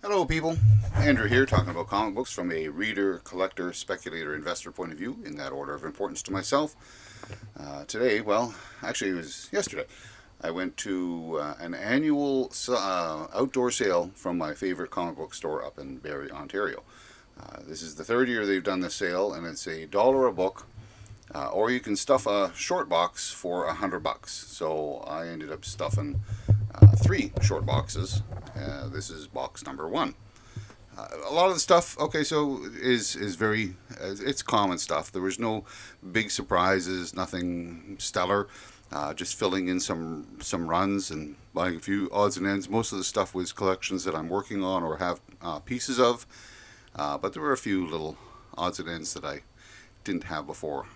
Hello, people. Andrew here, talking about comic books from a reader, collector, speculator, investor point of view, in that order of importance to myself. Today, well, actually, it was yesterday. I went to an annual outdoor sale from my favorite comic book store up in Barrie, Ontario. This is the third year they've done the sale, and it's $1 a book, or you can stuff a short box for $100. So I ended up stuffing three short boxes. This is box number one. A lot of the stuff, okay, so is very it's common stuff. There was no big surprises, nothing stellar. Just filling in some runs and buying a few odds and ends. Most of the stuff was collections that I'm working on or have pieces of, but there were a few little odds and ends that I didn't have before.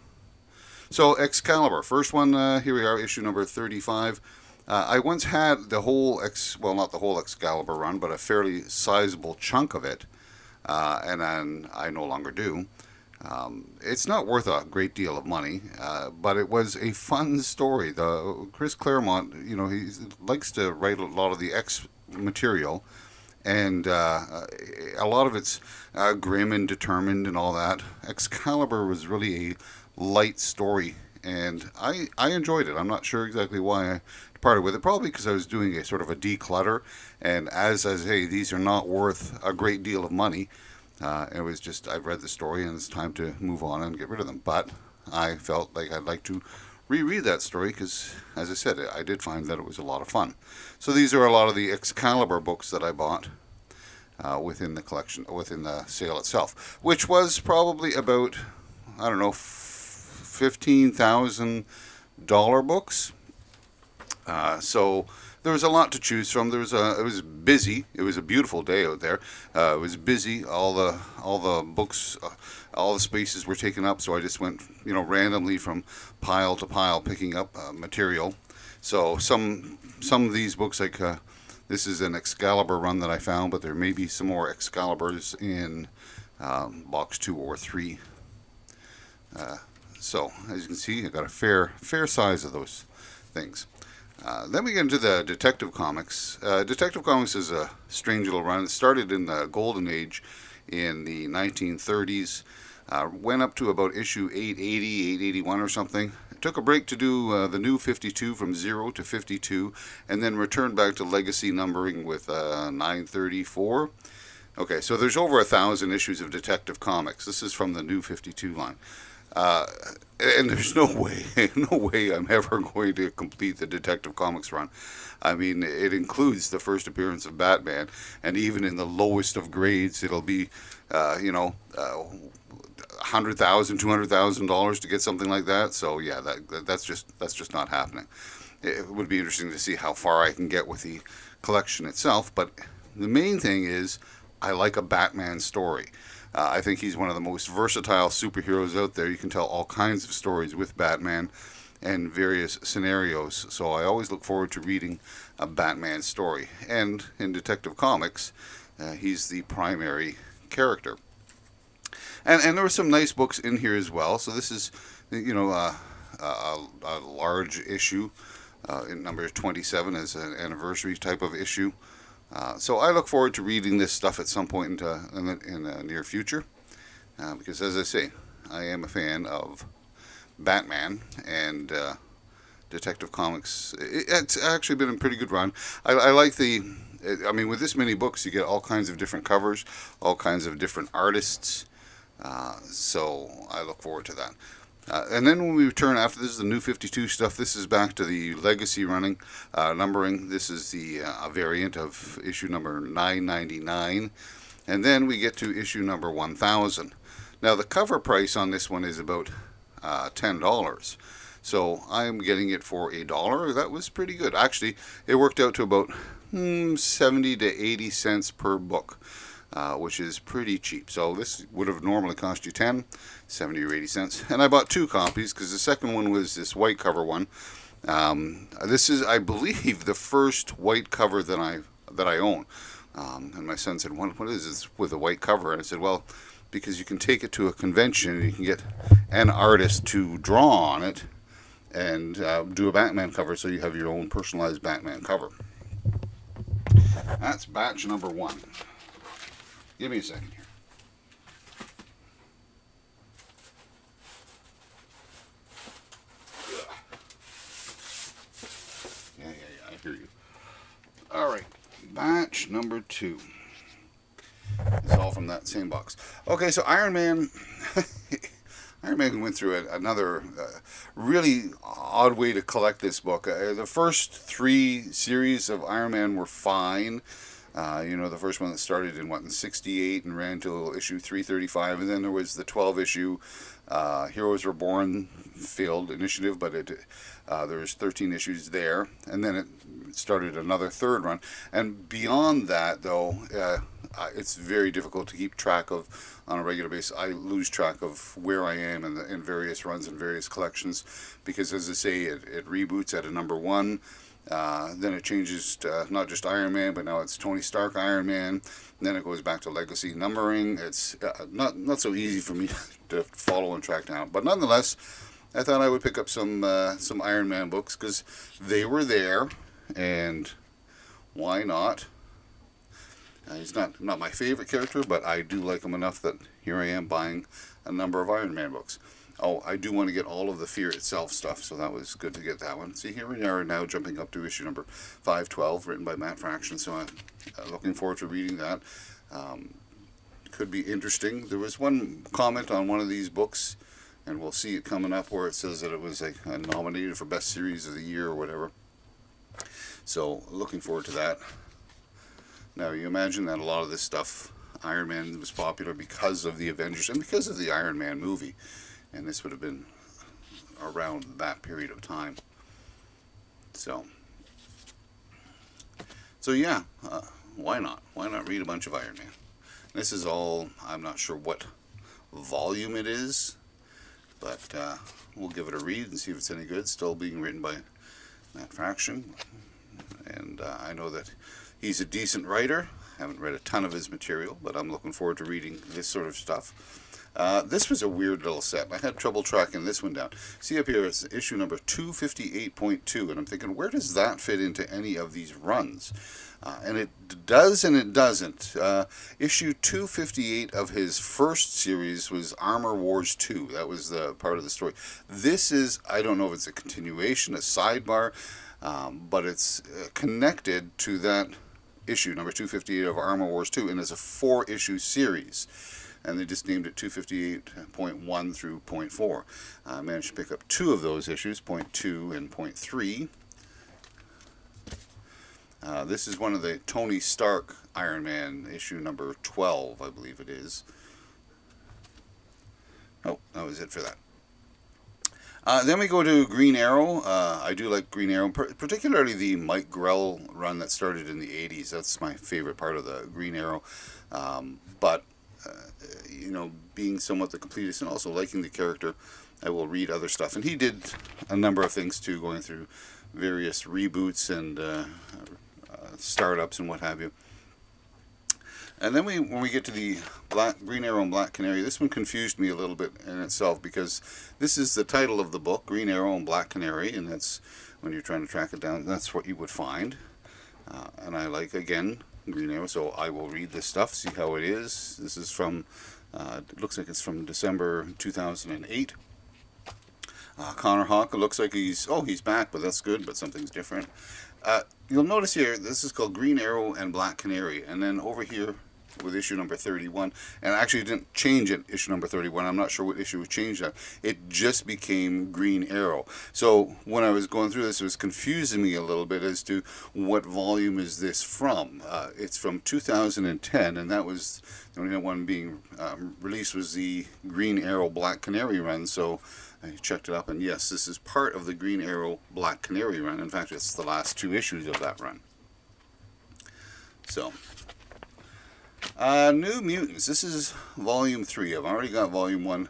So Excalibur, first one. Here we are, issue number 35. I once had the whole well, not the whole Excalibur run, but a fairly sizable chunk of it, and then I no longer do. It's not worth a great deal of money, but it was a fun story. The Chris Claremont, he likes to write a lot of the X material, and a lot of it's grim and determined and all that. Excalibur was really a light story, and I enjoyed it. I'm not sure exactly why I parted with it. Probably because I was doing a sort of a declutter, and as hey, these are not worth a great deal of money. It was just I've read the story and it's time to move on and get rid of them. But I felt like I'd like to reread that story because, as I said, I did find that it was a lot of fun. So these are a lot of the Excalibur books that I bought within the collection, within the sale itself, which was probably about, I don't know, $15,000 books. So there was a lot to choose from. It was busy. It was a beautiful day out there. It was busy. All the books, all the spaces were taken up. So I just went, randomly from pile to pile, picking up material. So some of these books, like this is an Excalibur run that I found, but there may be some more Excaliburs in box 2 or 3. So as you can see, I got a fair size of those things. Then we get into the Detective Comics. Detective Comics is a strange little run. It started in the Golden Age in the 1930s, went up to about issue 880, 881 or something. Took a break to do the new 52 from 0 to 52, and then returned back to legacy numbering with 934. Okay, so there's over 1,000 issues of Detective Comics. This is from the new 52 line. And there's no way I'm ever going to complete the Detective Comics run. I mean, it includes the first appearance of Batman, and even in the lowest of grades, it'll be, $100,000, $200,000 to get something like that. So yeah, that's just not happening. It would be interesting to see how far I can get with the collection itself, but the main thing is I like a Batman story. I think he's one of the most versatile superheroes out there. You can tell all kinds of stories with Batman and various scenarios. So I always look forward to reading a Batman story. And in Detective Comics, he's the primary character. And there were some nice books in here as well. So this is, a large issue in number 27 as an anniversary type of issue. So I look forward to reading this stuff at some point in the near future, because as I say, I am a fan of Batman and Detective Comics. It's actually been a pretty good run. I like with this many books, you get all kinds of different covers, all kinds of different artists. So I look forward to that. And then when we return after this is the new 52 stuff, this is back to the legacy running numbering. This is the a variant of issue number 999. And then we get to issue number 1000. Now the cover price on this one is about $10. So I'm getting it for $1. That was pretty good. Actually, it worked out to about 70 to 80 cents per book. Which is pretty cheap. So this would have normally cost you 70 or 80 cents. And I bought 2 copies because the second one was this white cover one. This is, I believe, the first white cover that I own. And my son said, what is this with a white cover? And I said, well, because you can take it to a convention and you can get an artist to draw on it and do a Batman cover, so you have your own personalized Batman cover. That's batch number 1. Give me a second here. Yeah, I hear you. All right, batch number 2. It's all from that same box. Okay, so Iron Man. Iron Man went through another really odd way to collect this book. The first 3 series of Iron Man were fine. The first one that started in 68 and ran till issue 335, and then there was the 12-issue Heroes Reborn failed initiative, but there was 13 issues there, and then it started another third run. And beyond that, though, it's very difficult to keep track of on a regular basis. I lose track of where I am in various runs and various collections, because, as I say, it reboots at a number 1. Then it changes to not just Iron Man, but now it's Tony Stark Iron Man. And then it goes back to legacy numbering. It's not so easy for me to follow and track down. But nonetheless, I thought I would pick up some Iron Man books because they were there, and why not? He's not my favorite character, but I do like him enough that here I am buying a number of Iron Man books. Oh, I do want to get all of the Fear Itself stuff, so that was good to get that one. See, here we are now jumping up to issue number 512, written by Matt Fraction, so I'm looking forward to reading that. Could be interesting. There was one comment on one of these books, and we'll see it coming up, where it says that it was nominated for Best Series of the Year or whatever. So, looking forward to that. Now, you imagine that a lot of this stuff, Iron Man was popular because of the Avengers and because of the Iron Man movie. And this would have been around that period of time. So yeah, why not? Why not read a bunch of Iron Man? This is all, I'm not sure what volume it is, but we'll give it a read and see if it's any good. Still being written by Matt Fraction. And I know that he's a decent writer. Haven't read a ton of his material, but I'm looking forward to reading this sort of stuff. This was a weird little set. I had trouble tracking this one down. See up here, it's issue number 258.2, and I'm thinking, where does that fit into any of these runs? And it does and it doesn't. Issue 258 of his first series was Armor Wars 2. That was the part of the story. This is, I don't know if it's a continuation, a sidebar, but it's connected to that issue, number 258 of Armor Wars 2, and it's a 4-issue series. And they just named it 258.1 through .4. I managed to pick up 2 of those issues, .2 and .3. This is one of the Tony Stark Iron Man, issue number 12, I believe it is. Oh, that was it for that. Then we go to Green Arrow. I do like Green Arrow, particularly the Mike Grell run that started in the 80s. That's my favorite part of the Green Arrow. But being somewhat the completist and also liking the character, I will read other stuff. And he did a number of things too, going through various reboots and startups and what have you. And then when we get to the Green Arrow and Black Canary, this one confused me a little bit in itself, because this is the title of the book, Green Arrow and Black Canary, and that's, when you're trying to track it down, that's what you would find. And I like, again, Green Arrow, so I will read this stuff, see how it is. This is from, it looks like it's from December 2008. Connor Hawke, it looks like he's back, but that's good, but something's different. You'll notice here, this is called Green Arrow and Black Canary, and then over here with issue number 31, and actually it didn't change it, issue number 31, I'm not sure what issue changed that, it just became Green Arrow. So when I was going through this, it was confusing me a little bit as to what volume is this from. It's from 2010, and that was, the only one being released was the Green Arrow Black Canary run, so I checked it up, and yes, this is part of the Green Arrow Black Canary run. In fact, it's the last 2 issues of that run. So, New Mutants. This is volume 3. I've already got volume 1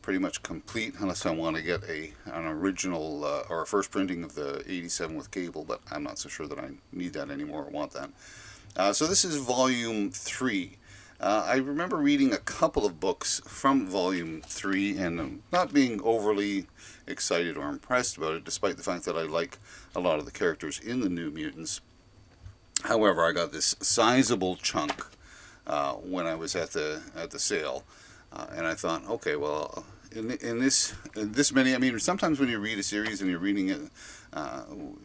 pretty much complete, unless I want to get an original or a first printing of the 87 with cable, but I'm not so sure that I need that anymore or want that. So this is volume 3. I remember reading a couple of books from volume 3 and not being overly excited or impressed about it, despite the fact that I like a lot of the characters in the New Mutants. However, I got this sizable chunk when I was at the sale, and I thought, okay, well, in this many, I mean, sometimes when you read a series and you're reading it,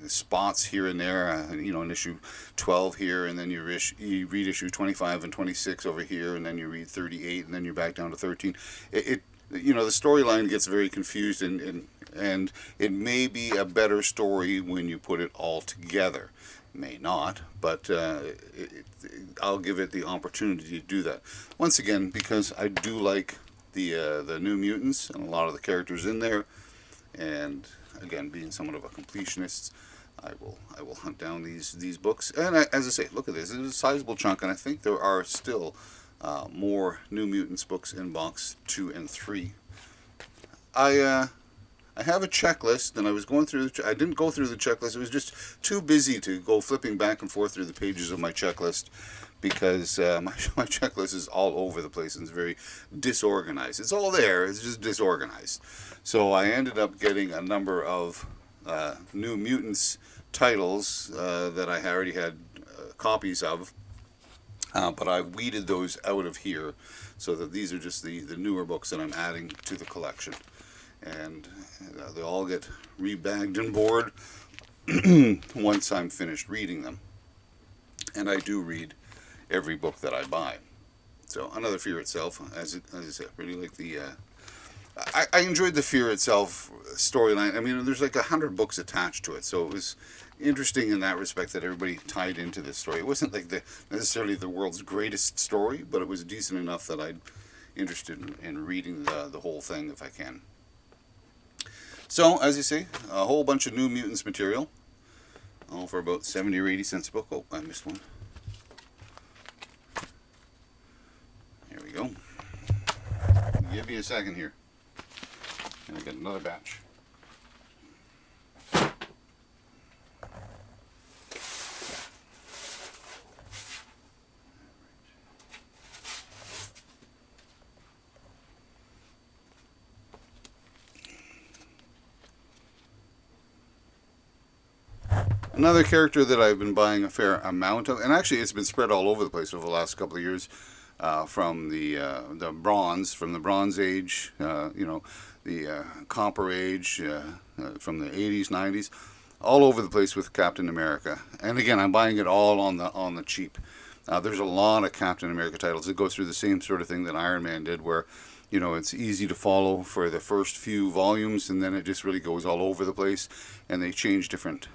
spots here and there, in issue 12 here, and then you read issue 25 and 26 over here, and then you read 38, and then you're back down to 13. The storyline gets very confused, and it may be a better story when you put it all together. May not, but I'll give it the opportunity to do that. Once again, because I do like the New Mutants and a lot of the characters in there, and again, being somewhat of a completionist, I will hunt down these books. And as I say, look at this; it's a sizable chunk, and I think there are still more New Mutants books in box 2 and 3. I have a checklist, and I was going through. I didn't go through the checklist. It was just too busy to go flipping back and forth through the pages of my checklist, because my checklist is all over the place and it's very disorganized. It's all there. It's just disorganized. So I ended up getting a number of New Mutants titles that I already had copies of, but I weeded those out of here, so that these are just the newer books that I'm adding to the collection. And they all get rebagged and board once I'm finished reading them. And I do read every book that I buy. So another Fear Itself, as I said, really like the. I enjoyed the Fear Itself storyline. I mean, there's like 100 books attached to it, so it was interesting in that respect that everybody tied into this story. It wasn't like necessarily the world's greatest story, but it was decent enough that I'm interested in reading the whole thing if I can. So, as you see, a whole bunch of New Mutants material, all for about 70 or 80 cents a book. Oh, I missed one. Here we go. Give me a second here. And I get another batch. Another character that I've been buying a fair amount of, and actually it's been spread all over the place over the last couple of years, from the Bronze Age, the Copper Age, from the 80s, 90s, all over the place with Captain America. And again, I'm buying it all on the cheap. There's a lot of Captain America titles that go through the same sort of thing that Iron Man did, where it's easy to follow for the first few volumes, and then it just really goes all over the place, and they change different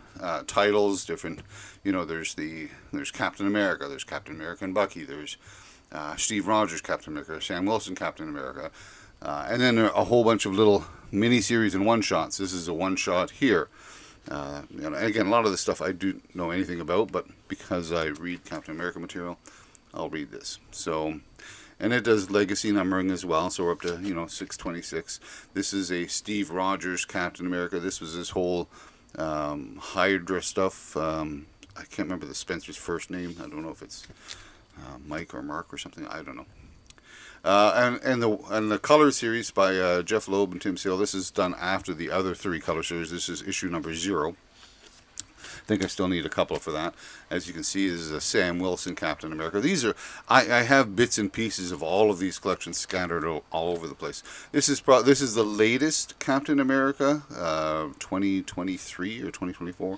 titles, different, there's Captain America, there's Captain America and Bucky, there's Steve Rogers Captain America, Sam Wilson Captain America, and then a whole bunch of little mini-series and one-shots. This is a one-shot here. Again, a lot of this stuff I do know anything about, but because I read Captain America material, I'll read this. So, and it does legacy numbering as well, so we're up to 626. This is a Steve Rogers Captain America. This was his whole Hydra stuff. I can't remember the Spencer's first name. I don't know if it's Mike or Mark or something. I don't know. And the color series by Jeff Loeb and Tim Sale. This is done after the other 3 color series. This is issue number 0. I think I still need a couple for that. As you can see, this is a Sam Wilson Captain America. These are I have bits and pieces of all of these collections scattered all over the place. This is the latest Captain America, 2023 or 2024.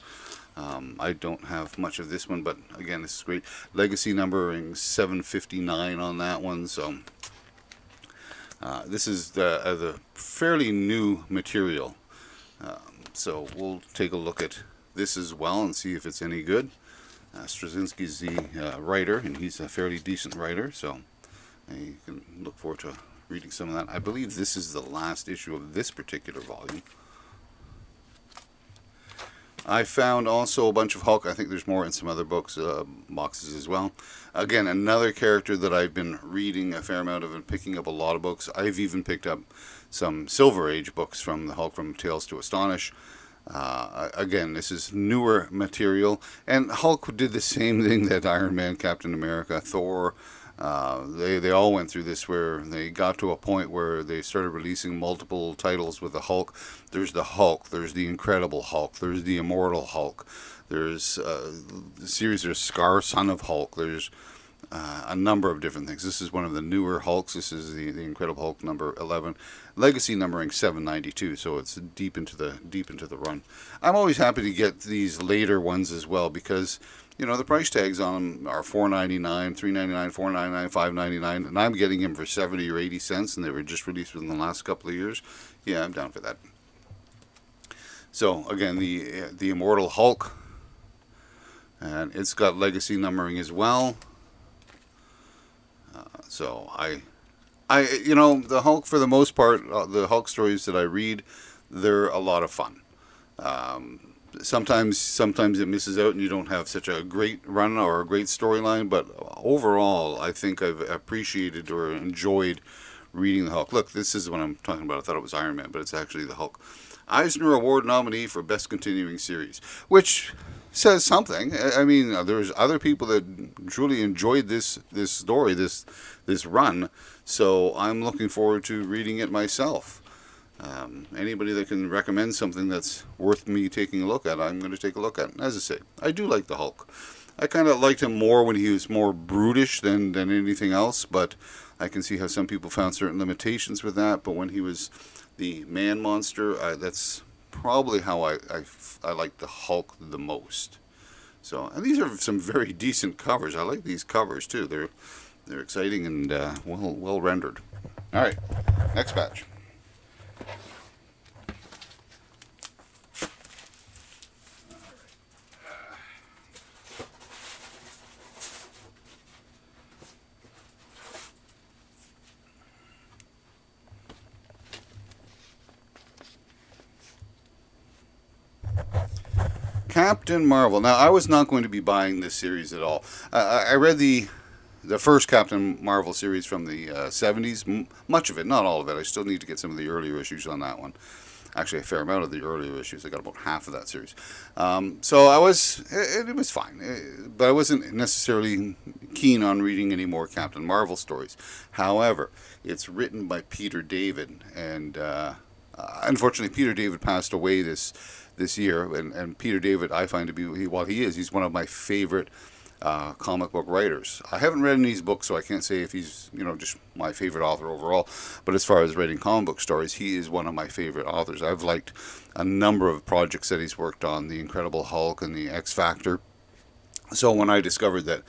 I don't have much of this one, but again, this is great. Legacy numbering 759 on that one. So this is the fairly new material. So we'll take a look at this as well and see if it's any good. Straczynski's the writer, and he's a fairly decent writer, so you can look forward to reading some of that. I believe this is the last issue of this particular volume. I found also a bunch of Hulk. I think there's more in some other books, boxes as well. Again, another character that I've been reading a fair amount of and picking up a lot of books. I've even picked up some Silver Age books from the Hulk, from Tales to Astonish. Again, this is newer material, and Hulk did the same thing that Iron Man, Captain America, Thor, they all went through this, where they got to a point where they started releasing multiple titles with the Hulk. There's the Hulk, there's the Incredible Hulk, there's the Immortal Hulk, there's the series, there's Scar, Son of Hulk, there's a number of different things. This is one of the newer Hulks. This is the Incredible Hulk number 11, legacy numbering 792. So it's deep into the run. I'm always happy to get these later ones as well because the price tags on them are $4.99, $3.99, $4.99, $5.99, and I'm getting them for 70 or 80 cents, and they were just released within the last couple of years. Yeah, I'm down for that. So again, the Immortal Hulk, and it's got legacy numbering as well. So the Hulk, for the most part, the Hulk stories that I read, they're a lot of fun. Sometimes it misses out and you don't have such a great run or a great storyline, but overall, I think I've appreciated or enjoyed reading the Hulk. Look, this is what I'm talking about. I thought it was Iron Man, but it's actually the Hulk. Eisner Award nominee for Best Continuing Series, which says something. I mean, there's other people that truly enjoyed this story, this run, so I'm looking forward to reading it myself. Anybody that can recommend something that's worth me taking a look at, I'm going to take a look at. As I say, I do like the Hulk. I kind of liked him more when he was more brutish than anything else, but I can see how some people found certain limitations with that. But when he was the man monster, that's probably how I like the Hulk the most. So, and these are some very decent covers. I like these covers too. They're exciting and well rendered. All right, next batch. Captain Marvel. Now, I was not going to be buying this series at all. I read the first Captain Marvel series from the 70s, much of it, not all of it. I still need to get some of the earlier issues on that one. Actually, a fair amount of the earlier issues. I got about half of that series. So it was fine. But I wasn't necessarily keen on reading any more Captain Marvel stories. However, it's written by Peter David, and unfortunately, Peter David passed away this year, and Peter David, I find to be, he's one of my favorite comic book writers. I haven't read any of these books, so I can't say if he's just my favorite author overall, but as far as writing comic book stories, he is one of my favorite authors. I've liked a number of projects that he's worked on, the Incredible Hulk and the X Factor. So when I discovered that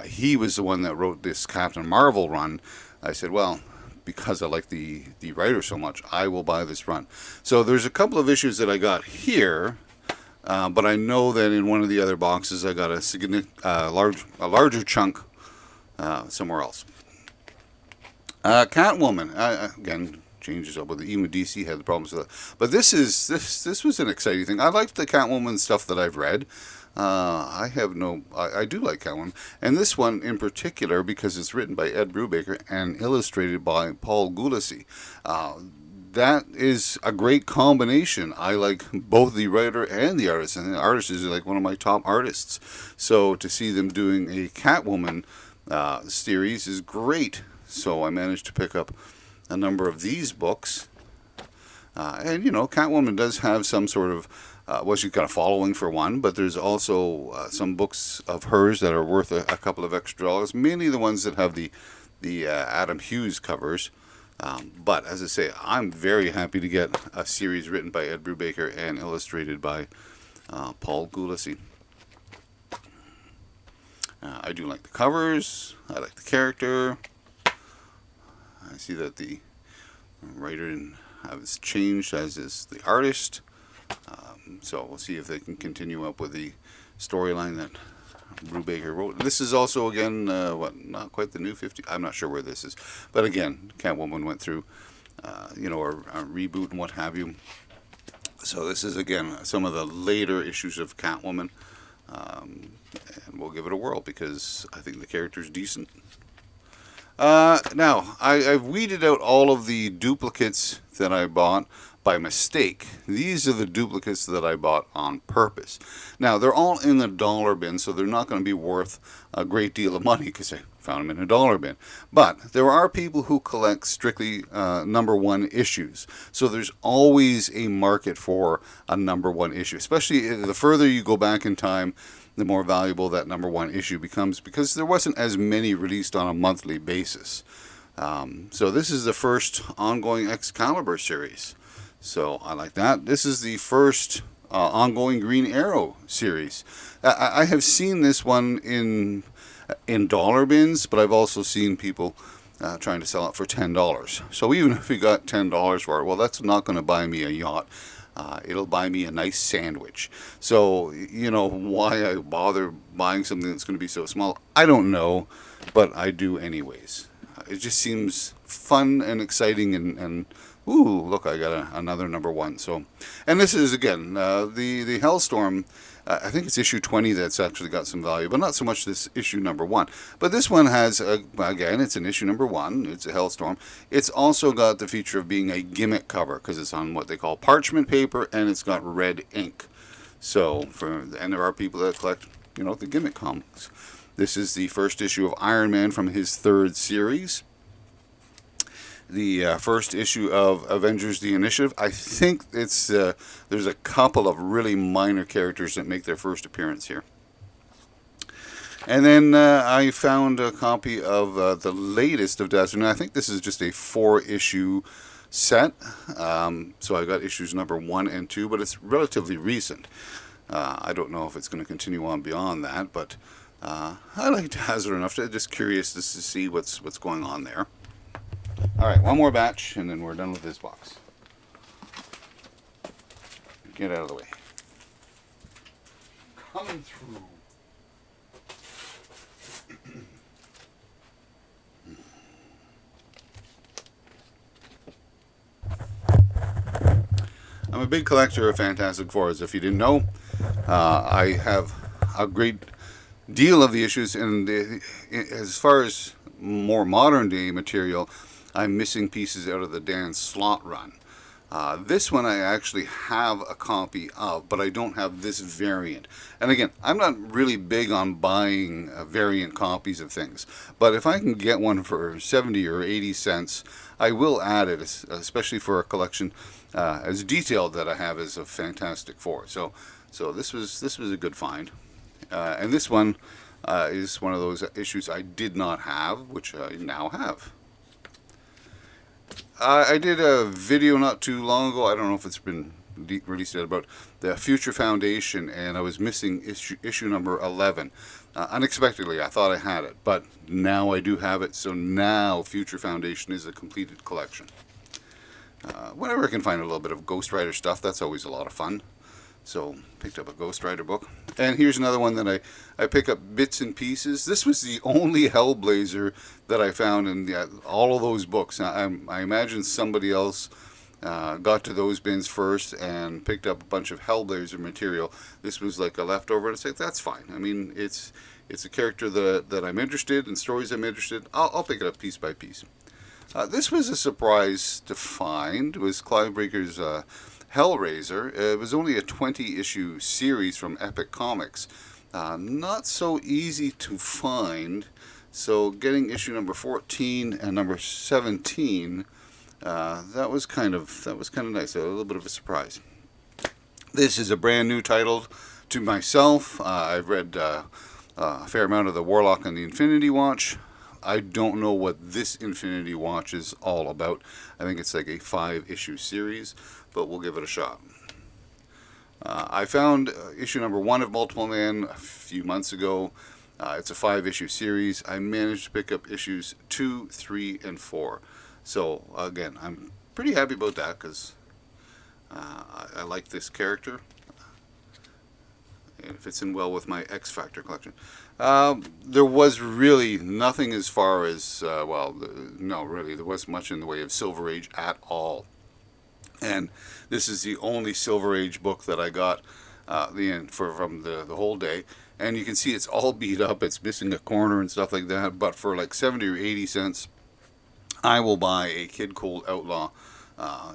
he was the one that wrote this Captain Marvel run, I said, well, because I like the writer so much, I will buy this run. So there's a couple of issues that I got here, but I know that in one of the other boxes I got a larger chunk somewhere else. Catwoman, again, changes up with it. Even DC had the problems with it, but this was an exciting thing. I liked the Catwoman stuff that I've read. I do like Catwoman, and this one in particular because it's written by Ed Brubaker and illustrated by Paul Gulacy. That is a great combination. I like both the writer and the artist, and the artist is like one of my top artists. So to see them doing a Catwoman series is great. So I managed to pick up a number of these books, and Catwoman does have some sort of she's got a following for one, but there's also some books of hers that are worth a couple of extra dollars, mainly the ones that have the Adam Hughes covers. But as I say, I'm very happy to get a series written by Ed Brubaker and illustrated by Paul Gulacy. I do like the covers. I like the character. I see that the writer has changed, as is the artist. So we'll see if they can continue up with the storyline that Brubaker wrote. This is also, again, not quite the new 50. I'm not sure where this is. But again, Catwoman went through, a reboot and what have you. So this is, again, some of the later issues of Catwoman. And we'll give it a whirl because I think the character's decent. Now, I've weeded out all of the duplicates that I bought by mistake. These are the duplicates that I bought on purpose. Now, they're all in the dollar bin, so they're not going to be worth a great deal of money because I found them in a dollar bin. But there are people who collect strictly number one issues. So there's always a market for a number one issue, especially the further you go back in time. the more valuable that number one issue becomes, because there wasn't as many released on a monthly basis. So this is the first ongoing Excalibur series. So I like that. This is the first ongoing Green Arrow series. I have seen this one in dollar bins, but I've also seen people trying to sell it for $10. So even if we got $10 for it, well, that's not going to buy me a yacht. It'll buy me a nice sandwich. So, you know, why I bother buying something that's going to be so small, I don't know, but I do anyways. It just seems fun and exciting, and ooh, look, I got another number one. So, and this is, again, the Hellstorm. I think it's issue 20 that's actually got some value, but not so much this issue number one. But this one has, again, it's an issue number one. It's a Hellstorm. It's also got the feature of being a gimmick cover, because it's on what they call parchment paper, and it's got red ink. So, and there are people that collect, you know, the gimmick comics. This is the first issue of Iron Man from his third series. The first issue of Avengers: The Initiative. I think it's there's a couple of really minor characters that make their first appearance here. And then I found a copy of the latest of Dazzler. Now, I think this is just a 4-issue set. So I got issues number 1 and 2, but it's relatively recent. I don't know if it's going to continue on beyond that, but I like Dazzler enough to just curious to see what's going on there. All right, one more batch, and then we're done with this box. Get out of the way. Coming through. I'm a big collector of Fantastic Fours. If you didn't know, I have a great deal of the issues, and as far as more modern day material, I'm missing pieces out of the Dan Slott run. This one I actually have a copy of, but I don't have this variant. And again, I'm not really big on buying variant copies of things, but if I can get one for 70 or 80 cents, I will add it, especially for a collection as detailed that I have as a Fantastic Four. So this was a good find. And this one is one of those issues I did not have, which I now have. I did a video not too long ago, I don't know if it's been released yet, about the Future Foundation, and I was missing issue number 11. Unexpectedly, I thought I had it, but now I do have it, so now Future Foundation is a completed collection. Whenever I can find a little bit of Ghost Rider stuff, that's always a lot of fun. So, picked up a Ghost Rider book. And here's another one that I pick up bits and pieces. This was the only Hellblazer that I found in all of those books. Now, I imagine somebody else got to those bins first and picked up a bunch of Hellblazer material. This was like a leftover, and it's like, that's fine. I mean, it's a character that I'm interested in, stories I'm interested in. I'll pick it up piece by piece. This was a surprise to find. It was Clive Breaker's Hellraiser. It was only a 20-issue series from Epic Comics. Not so easy to find. So getting issue number 14 and number 17, that was kind of nice. A little bit of a surprise. This is a brand new title to myself. I've read a fair amount of the Warlock and the Infinity Watch. I don't know what this Infinity Watch is all about. I think it's like a 5-issue series, but we'll give it a shot. I found issue number 1 of Multiple Man a few months ago. It's a 5-issue series. I managed to pick up issues 2, 3, and 4. So again, I'm pretty happy about that, because I like this character. It fits in well with my X Factor collection. There was really nothing as far as, no, really, there wasn't much in the way of Silver Age at all. And this is the only Silver Age book that I got from the whole day. And you can see it's all beat up, it's missing a corner and stuff like that. But for like 70 or 80 cents, I will buy a Kid Cold Outlaw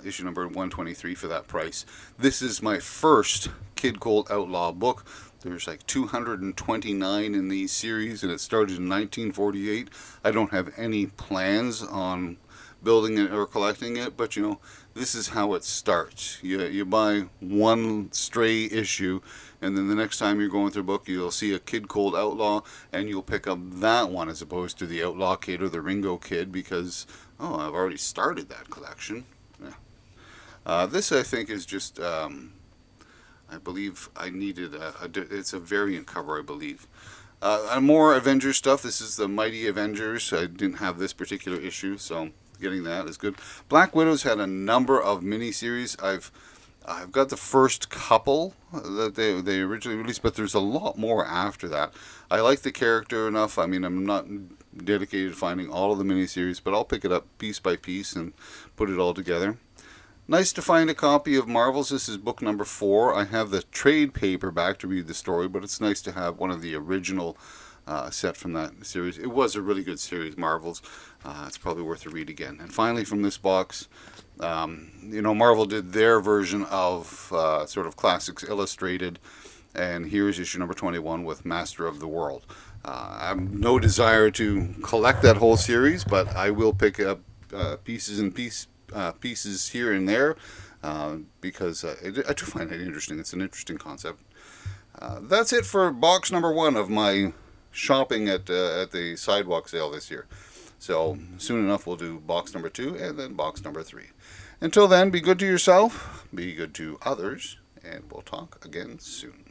issue number 123 for that price. This is my first Kid Cold Outlaw book. There's like 229 in the series, and it started in 1948. I don't have any plans on building it or collecting it, but you know, this is how it starts. You buy one stray issue, and then the next time you're going through a book, you'll see a Kid Cold Outlaw, and you'll pick up that one as opposed to the Outlaw Kid or the Ringo Kid because, oh, I've already started that collection. Yeah. This, I think, is just, I believe I needed it's a variant cover, I believe. More Avengers stuff. This is the Mighty Avengers. I didn't have this particular issue, so getting that is good. Black Widow's had a number of miniseries. I've got the first couple that they originally released, but there's a lot more after that. I like the character enough. I mean, I'm not dedicated to finding all of the miniseries, but I'll pick it up piece by piece and put it all together. Nice to find a copy of Marvels. This is book number 4. I have the trade paperback to read the story, but it's nice to have one of the original set from that series. It was a really good series, Marvels. It's probably worth a read again. And finally, from this box, you know, Marvel did their version of sort of Classics Illustrated, and here's issue number 21 with Master of the World. I have no desire to collect that whole series, but I will pick up pieces here and there because I do find it interesting. It's an interesting concept. That's it for box number 1 of my shopping at the sidewalk sale this year. So soon enough we'll do box number 2 and then box number 3. Until then, be good to yourself, be good to others, and we'll talk again soon.